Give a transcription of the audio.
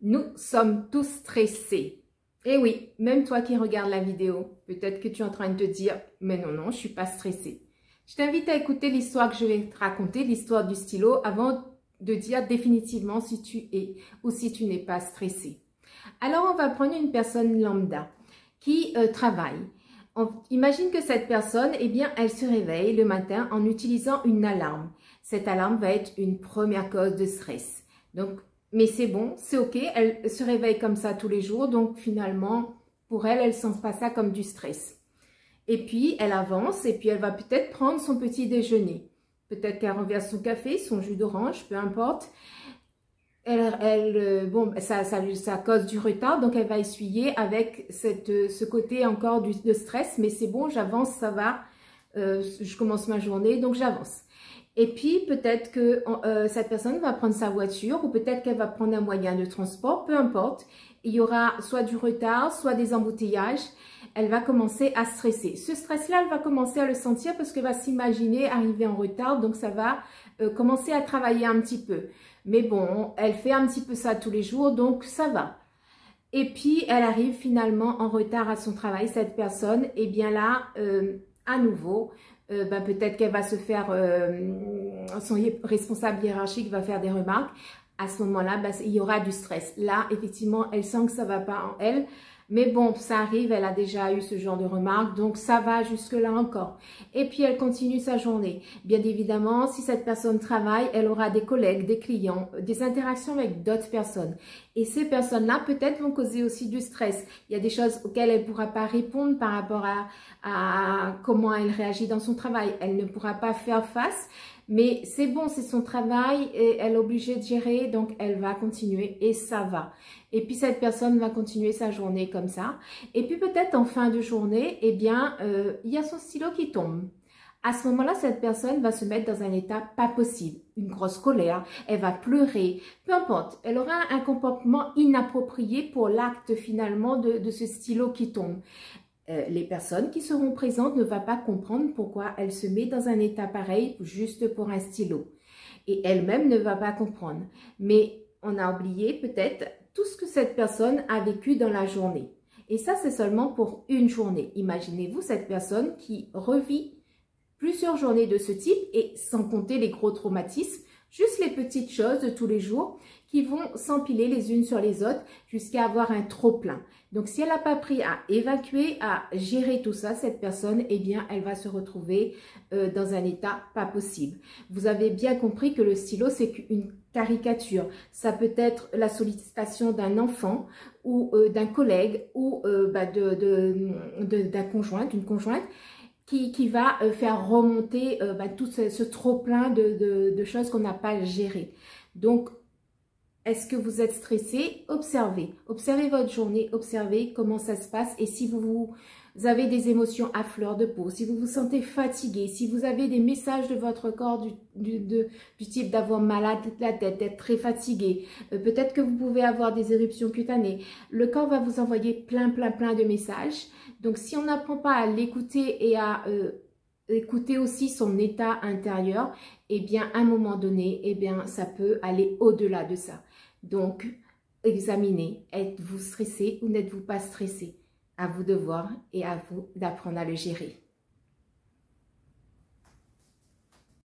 Nous sommes tous stressés. Et oui, même toi qui regardes la vidéo, peut-être que tu es en train de te dire « Mais non, non, je ne suis pas stressée ». Je t'invite à écouter l'histoire que je vais te raconter, l'histoire du stylo, avant de dire définitivement si tu es ou si tu n'es pas stressé. Alors, on va prendre une personne lambda qui travaille. Imagine que cette personne, eh bien, elle se réveille le matin en utilisant une alarme. Cette alarme va être une première cause de stress. Donc, mais c'est bon, c'est ok, elle se réveille comme ça tous les jours, donc finalement, pour elle, elle ne sent pas ça comme du stress. Et puis, elle avance et puis elle va peut-être prendre son petit déjeuner. Peut-être qu'elle renverse son café, son jus d'orange, peu importe. Bon, ça cause du retard, donc elle va essuyer avec ce côté encore de stress, mais c'est bon, j'avance, ça va, je commence ma journée, donc j'avance. Et puis, peut-être que cette personne va prendre sa voiture ou peut-être qu'elle va prendre un moyen de transport, peu importe. Il y aura soit du retard, soit des embouteillages. Elle va commencer à stresser. Ce stress-là, elle va commencer à le sentir parce qu'elle va s'imaginer arriver en retard. Donc, ça va commencer à travailler un petit peu. Mais bon, elle fait un petit peu ça tous les jours, donc ça va. Et puis, elle arrive finalement en retard à son travail, cette personne. Et bien là, à nouveau, peut-être qu'elle va se faire, son responsable hiérarchique va faire des remarques. À ce moment-là, il y aura du stress. Là, effectivement, elle sent que ça ne va pas en elle. Mais bon, ça arrive, elle a déjà eu ce genre de remarques, donc ça va jusque-là encore. Et puis, elle continue sa journée. Bien évidemment, si cette personne travaille, elle aura des collègues, des clients, des interactions avec d'autres personnes. Et ces personnes-là, peut-être, vont causer aussi du stress. Il y a des choses auxquelles elle ne pourra pas répondre par rapport à comment elle réagit dans son travail. Elle ne pourra pas faire face. Mais c'est bon, c'est son travail et elle est obligée de gérer, donc elle va continuer et ça va. Et puis cette personne va continuer sa journée comme ça. Et puis peut-être en fin de journée, eh bien, il y a son stylo qui tombe. À ce moment-là, cette personne va se mettre dans un état pas possible, une grosse colère, elle va pleurer, peu importe. Elle aura un comportement inapproprié pour l'acte finalement de ce stylo qui tombe. Les personnes qui seront présentes ne vont pas comprendre pourquoi elle se met dans un état pareil juste pour un stylo. Et elle-même ne va pas comprendre. Mais on a oublié peut-être tout ce que cette personne a vécu dans la journée. Et ça, c'est seulement pour une journée. Imaginez-vous cette personne qui revit plusieurs journées de ce type et sans compter les gros traumatismes, juste les petites choses de tous les jours qui vont s'empiler les unes sur les autres jusqu'à avoir un trop-plein. Donc, si elle n'a pas appris à évacuer, à gérer tout ça, cette personne, eh bien, elle va se retrouver dans un état pas possible. Vous avez bien compris que le stylo, c'est une caricature. Ça peut être la sollicitation d'un enfant ou d'un collègue ou d'un conjoint, d'une conjointe, qui va faire remonter tout ce trop-plein de choses qu'on n'a pas gérées. Donc, est-ce que vous êtes stressé? Observez. Observez votre journée, observez comment ça se passe. Et si vous avez des émotions à fleur de peau, si vous vous sentez fatigué, si vous avez des messages de votre corps du type d'avoir mal à la tête, d'être très fatigué, peut-être que vous pouvez avoir des éruptions cutanées. Le corps va vous envoyer plein de messages. Donc, si on n'apprend pas à l'écouter et à écouter aussi son état intérieur, eh bien, à un moment donné, eh bien, ça peut aller au-delà de ça. Donc, examinez, êtes-vous stressé ou n'êtes-vous pas stressé? À vous de voir et à vous d'apprendre à le gérer.